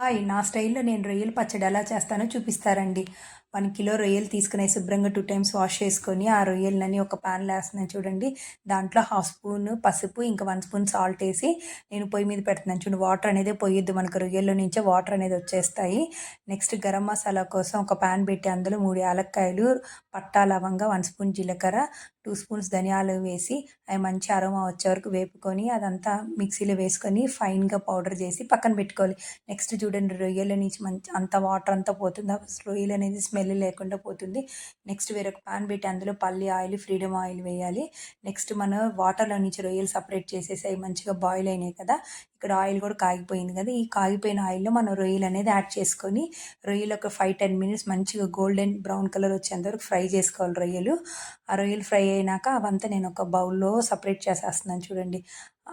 Hi! నా స్టైల్‌లో నేను రొయ్యల పచ్చడి ఎలా చేస్తానో చూపిస్తారండి. 1 కిలో రొయ్యలు తీసుకొని శుభ్రంగా 2 టైమ్స్ వాష్ చేసుకొని, ఆ రొయ్యలన్నీ ఒక పాన్‌లో ఏస్తున్నాను చూడండి. దాంట్లో హాఫ్ స్పూన్ పసుపు, ఇంకా 1 స్పూన్ సాల్ట్ ఏసి నేను పొయ్యి మీద పెడుతున్నాను చూడండి. వాటర్ అనేదే పొయ్యొద్దు, మనకు రొయ్యల్లో నుంచే వాటర్ అనేది వచ్చేస్తాయి. నెక్స్ట్ గరం మసాలా కోసం ఒక పాన్ పెట్టి అందులో 3 యాలక్కాయలు, పట్టా, లవంగా, 1 స్పూన్ జీలకర్ర, 2 స్పూన్స్ ధనియాలు వేసి అవి మంచి అరోమా వచ్చే వరకు వేపుకొని అదంతా మిక్సీలో వేసుకొని ఫైన్‌గా పౌడర్ చేసి పక్కన పెట్టుకోవాలి. నెక్స్ట్ చూడండి, రొయ్యల నుంచి మంచి అంత వాటర్ అంతా పోతుంది. ఆ రొయ్యలు అనేది స్మెల్ లేకుండా పోతుంది. నెక్స్ట్ వేరొక పాన్ పెట్టి అందులో పల్లి ఆయిల్, ఫ్రీడమ్ ఆయిల్ వేయాలి. నెక్స్ట్ మనం వాటర్‌లో నుంచి రొయ్యలు సపరేట్ చేసేసి అవి మంచిగా బాయిల్ అయినాయి కదా! ఇక్కడ ఆయిల్ కూడా కాగిపోయింది కదా! ఈ కాగిపోయిన ఆయిల్‌లో మనం రొయ్యలు అనేది యాడ్ చేసుకొని, రొయ్యలు ఒక 5, 10 మినిట్స్ మంచిగా గోల్డెన్ బ్రౌన్ కలర్ వచ్చేంత వరకు ఫ్రై చేసుకోవాలి రొయ్యలు. ఆ రొయ్యలు ఫ్రై అయినాక అవంతా నేను ఒక బౌల్‌లో సపరేట్ చేసేస్తున్నాను చూడండి.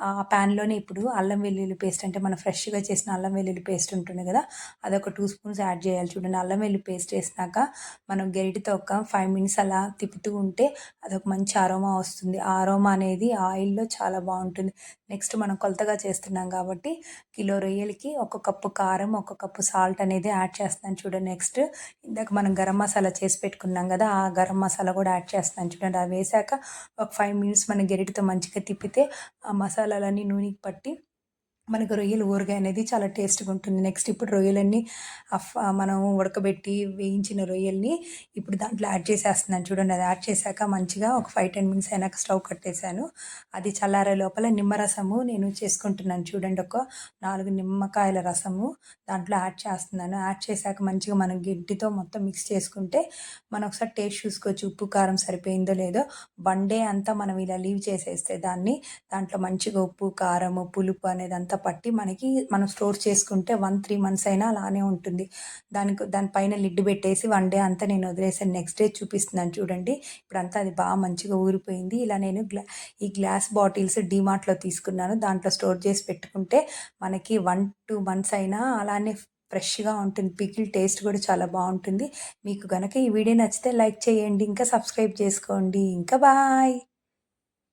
ఆ ప్యాన్‌లోనే ఇప్పుడు అల్లం వెల్లుల్లి పేస్ట్, అంటే మనం ఫ్రెష్‌గా చేసిన అల్లం వెల్లుల్లి పేస్ట్ ఉంటుంది కదా! అదొక 2 స్పూన్స్ యాడ్ చేయాలి చూడండి. అల్లం వెల్లుల్లి పేస్ట్ ఏసినాక మనం గరిటెతో ఒక 5 మినిట్స్ అలా తిప్పుతూ ఉంటే అదొక మంచి అరోమా వస్తుంది. ఆ అరోమా అనేది ఆయిల్‌లో చాలా బావుంటుంది. నెక్స్ట్ మనం కొలతగా చేస్తున్నాం కాబట్టి కిలో రొయ్యలకి ఒక కప్పు కారం, ఒక కప్పు సాల్ట్ అనేది యాడ్ చేస్తున్నాను చూడండి. నెక్స్ట్ ఇందాక మనం గరం మసాలా చేసి పెట్టుకున్నాం కదా! ఆ గరం మసాలా కూడా యాడ్ చేస్తున్నాను చూడండి. అవి వేసాక ఒక 5 మినిట్స్ మనం గరిటెతో మంచిగా తిప్పితే ఆ మసాలాలన్నీ నూనెకి పట్టి మనకు రొయ్యల ఊరగాయ అనేది చాలా టేస్ట్‌గా ఉంటుంది. నెక్స్ట్ ఇప్పుడు రొయ్యలన్నీ మనం ఉడకబెట్టి వేయించిన రొయ్యల్ని ఇప్పుడు దాంట్లో యాడ్ చేసేస్తున్నాను చూడండి. అది యాడ్ చేశాక మంచిగా ఒక 5, 10 మినిట్స్ అయినాక స్టవ్ కట్టేసాను. అది చల్లారే లోపల నిమ్మరసము నేను చేసుకుంటున్నాను చూడండి. ఒక 4 నిమ్మకాయల రసము దాంట్లో యాడ్ చేస్తున్నాను. యాడ్ చేశాక మంచిగా మనం గెంటితో మొత్తం మిక్స్ చేసుకుంటే మనం ఒకసారి టేస్ట్ చూసుకోవచ్చు. ఉప్పు, కారం సరిపోయిందో లేదో. వన్ డే అంతా మనం ఇలా లీవ్ చేసేస్తే దాంట్లో మంచిగా ఉప్పు, కారము, పులుపు అనేదంతా పట్టి మనకి మనం స్టోర్ చేసుకుంటే 1, 3 మంత్స్ అయినా అలానే ఉంటుంది. దానిపైన లిడ్ పెట్టేసి వన్ డే అంతా నేను వదిలేసాను. నెక్స్ట్ డే చూపిస్తున్నాను చూడండి. ఇప్పుడంతా అది మంచిగా ఊరిపోయింది. ఇలా నేను ఈ గ్లాస్ బాటిల్స్ డీమార్ట్‌లో తీసుకున్నాను. దాంట్లో స్టోర్ చేసి పెట్టుకుంటే మనకి 1, 2 మంత్స్ అయినా అలానే ఫ్రెష్‌గా ఉంటుంది. పికిల్ టేస్ట్ కూడా చాలా బావుంటుంది. మీకు గనక ఈ వీడియో నచ్చితే లైక్ చేయండి. ఇంకా సబ్స్క్రైబ్ చేసుకోండి. ఇంకా బాయ్.